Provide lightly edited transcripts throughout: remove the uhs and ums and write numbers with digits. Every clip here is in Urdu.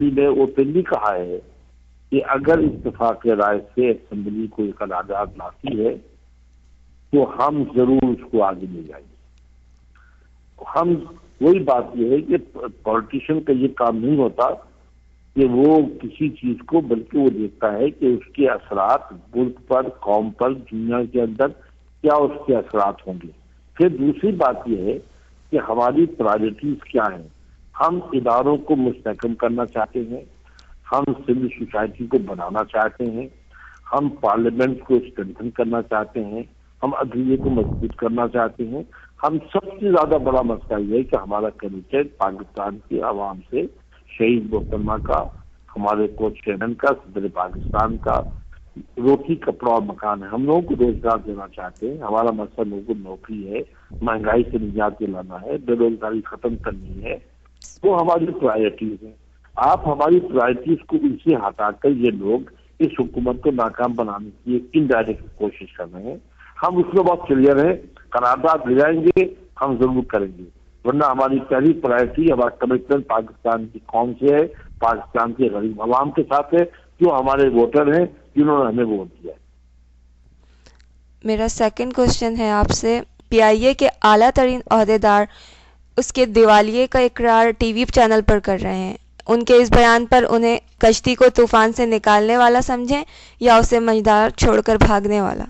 نے اوپنلی کہا ہے کہ اگر اتفاق رائے سے اسمبلی کو ایک قرارداد لاتی ہے تو ہم ضرور اس کو آگے لے جائیں گے. ہم وہی بات یہ ہے کہ پولیٹیشین کا یہ کام نہیں ہوتا کہ وہ کسی چیز کو، بلکہ وہ دیکھتا ہے کہ اس کے اثرات ملک پر، قوم پر، دنیا کے اندر کیا اس کے اثرات ہوں گے. پھر دوسری بات یہ ہے کہ ہماری پرائرٹیز کیا ہیں. ہم اداروں کو مستحکم کرنا چاہتے ہیں، ہم سول سوسائٹی کو بنانا چاہتے ہیں، ہم پارلیمنٹ کو اسٹرینتھن کرنا چاہتے ہیں، ہم عدلیہ کو مضبوط کرنا چاہتے ہیں. ہم سب سے زیادہ بڑا مسئلہ یہ ہے کہ ہمارا کمیٹمنٹ پاکستان کی عوام سے، شہید محترمہ کا، ہمارے کو چیئرمین کا، صدر پاکستان کا روٹی کپڑا اور مکان ہے. ہم لوگوں کو روزگار دینا چاہتے ہیں. ہمارا مسئلہ لوگوں کو نوکری ہے، مہنگائی سے نجات دلانا ہے، بے روزگاری ختم کرنی ہے. وہ ہماری پرائرٹیز ہیں. آپ ہماری پرائرٹیز کو ان سے ہٹا کر یہ لوگ اس حکومت کو ناکام بنانے کی انڈائریکٹ کوشش کر رہے ہیں. ہم اس میں بہت کلیئر ہیں، قرارداد لے جائیں گے، ہم ضرور کریں گے. ورنہ ہماری پہلی پرائرٹی، ہمارا کمٹمنٹ پاکستان کی قوم سے ہے، پاکستان کے غریب عوام کے ساتھ ہے، جو ہمارے ووٹر ہیں، جنہوں نے ہمیں ووٹ دیا ہے. میرا سیکنڈ کوشچن ہے آپ سے. پی آئی اے کے اعلیٰ ترین عہدیدار اس کے دیوالیے کا اقرار ٹی وی چینل پر کر رہے ہیں. ان کے اس بیان پر انہیں کشتی کو طوفان سے نکالنے والا سمجھیں یا اسے مجدار چھوڑ کر بھاگنے والا؟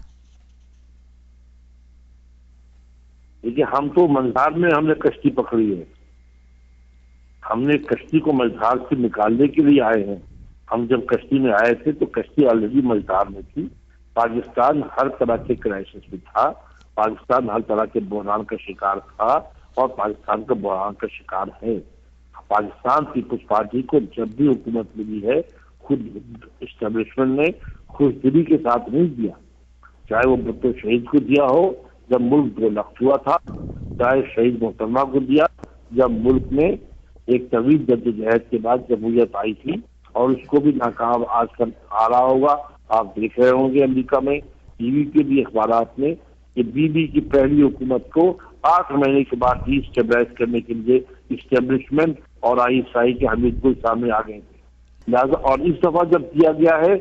دیکھیے، ہم تو مجدار میں ہم نے کشتی پکڑی ہے. ہم نے کشتی کو مجدار سے نکالنے کے لیے آئے ہیں. ہم جب کشتی میں آئے تھے تو کشتی آلریڈی مجدار میں تھی. پاکستان ہر طرح کے کرائسس میں تھا، پاکستان ہر طرح کے بحران کا شکار تھا اور پاکستان کا بحران کا شکار ہے. پاکستان پیپلز پارٹی کو جب بھی حکومت ملی ہے، خود اسٹیبلشمنٹ نے خوش دلی کے ساتھ نہیں دیا. چاہے وہ بھٹو شہید کو دیا ہو جب ملک 2 لاکھ ہوا تھا، چاہے شہید محترمہ کو دیا جب ملک میں ایک طویل جدوجہد کے بعد جمہوریت آئی تھی، اور اس کو بھی ناکام آج کل آ رہا ہوگا. آپ دیکھ رہے ہوں گے امریکہ میں ٹی وی کے بھی اخبارات میں کہ بی بی کی پہلی حکومت کو 8 مہینے کے بعد ہی اسٹیبلائز کرنے کے لیے اسٹیبلشمنٹ اور آئی ایس آئی کے حمید گل سامنے آ گئے تھے. لہٰذا اور اس دفعہ جب کیا گیا ہے،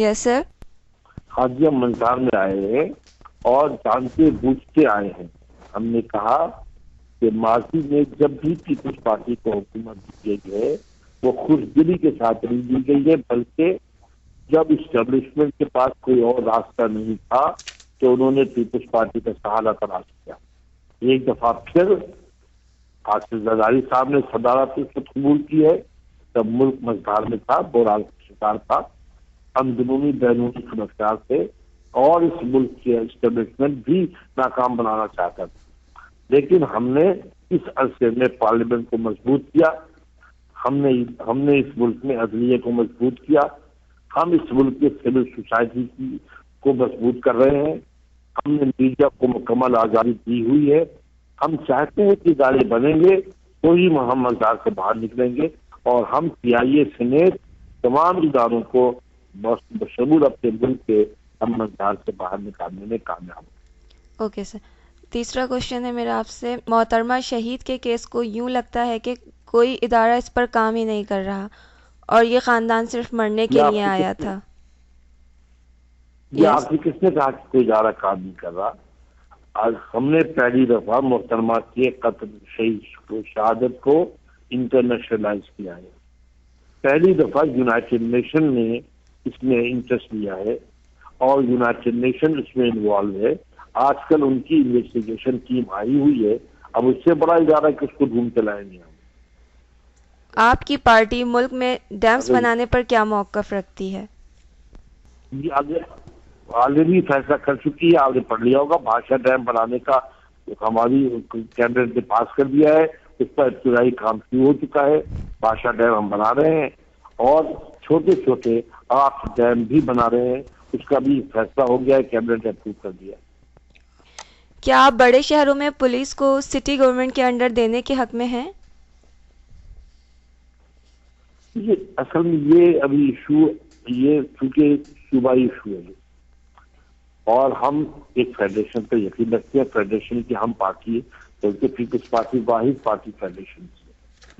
یس سر. حاجی ہم مزدار میں آئے ہیں اور جانتے بوجھتے آئے ہیں. ہم نے کہا کہ ماضی میں جب بھی پیپلز پارٹی کو حکومت دی گئی ہے وہ خوش دلی کے ساتھ نہیں دی گئی ہے، بلکہ جب اسٹیبلشمنٹ کے پاس کوئی اور راستہ نہیں تھا تو انہوں نے پیپلز پارٹی کا سہارا تلاش کیا. ایک دفعہ پھر آصف زرداری صاحب نے صدارت خود قبول کی ہے جب ملک مزدار میں تھا، بحران کا شکار تھا، اندرونی بیرونی سمسیا سے، اور اس ملک کے اسٹیبلشمنٹ بھی ناکام بنانا چاہتا تھا. لیکن ہم نے اس عرصے میں پارلیمنٹ کو مضبوط کیا، ہم نے اس ملک میں عدلیہ کو مضبوط کیا، ہم اس ملک کے سول سوسائٹی کو مضبوط کر رہے ہیں، ہم نے میڈیا کو مکمل آزادی دی ہوئی ہے. ہم چاہتے ہیں کہ ادارے بنیں گے تو ہی ہم مزدار سے باہر نکلیں گے، اور ہم پی آئی اے سمیت تمام اداروں کو بشمول اپنے ملک کے ہم مزدار سے باہر نکالنے میں کامیاب ہیں. Okay sir. تیسرا کوشچن ہے میرا آپ سے. محترمہ شہید کے کیس کو یوں لگتا ہے کہ کوئی ادارہ اس پر کام ہی نہیں کر رہا اور یہ خاندان صرف مرنے کے لیے آیا تھا. یہ آپ سے کس نے کہا کہ کوئی ادارہ کام نہیں کر رہا؟ آج ہم نے پہلی دفعہ محترمہ کے قتل شہادت کو انٹرنیشنلائز کیا ہے. پہلی دفعہ یونائٹڈ نیشن نے اس میں انٹرسٹ لیا ہے اور یونائٹڈ نیشن اس میں انوالو ہے. آج کل ان کی انویسٹیگیشن ٹیم آئی ہوئی ہے. اب اس سے بڑا ادارہ کس کو ڈھونڈ کے لائیں گے ہم؟ آپ کی پارٹی ملک میں ڈیمز بنانے پر کیا موقف رکھتی ہے؟ آلریڈی فیصلہ کر چکی ہے، آپ نے پڑھ لیا ہوگا. بھاشا ڈیم بنانے کا ہماری کیبنٹ نے پاس کر دیا ہے، اس پر ابتدائی کام شروع ہو چکا ہے. بھاشا ڈیم ہم بنا رہے ہیں اور چھوٹے چھوٹے 8 ڈیم بھی بنا رہے ہیں، اس کا بھی فیصلہ ہو گیا ہے، کیبنٹ نے اپروو کر دیا. کیا آپ بڑے شہروں میں پولیس کو سٹی گورنمنٹ کے انڈر دینے کے حق میں ہیں؟ اصل میں یہ ابھی ایشو، یہ چونکہ صوبائی ایشو ہے اور ہم ایک فیڈریشن پر یقین رکھتے ہیں. فیڈریشن کی ہم پارٹی ہے، بلکہ پیپلز پارٹی واحد پارٹی فیڈریشن ہے.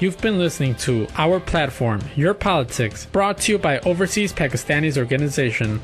You've been listening to Our Platform, Your Politics, brought to you by Overseas Pakistanis Organization.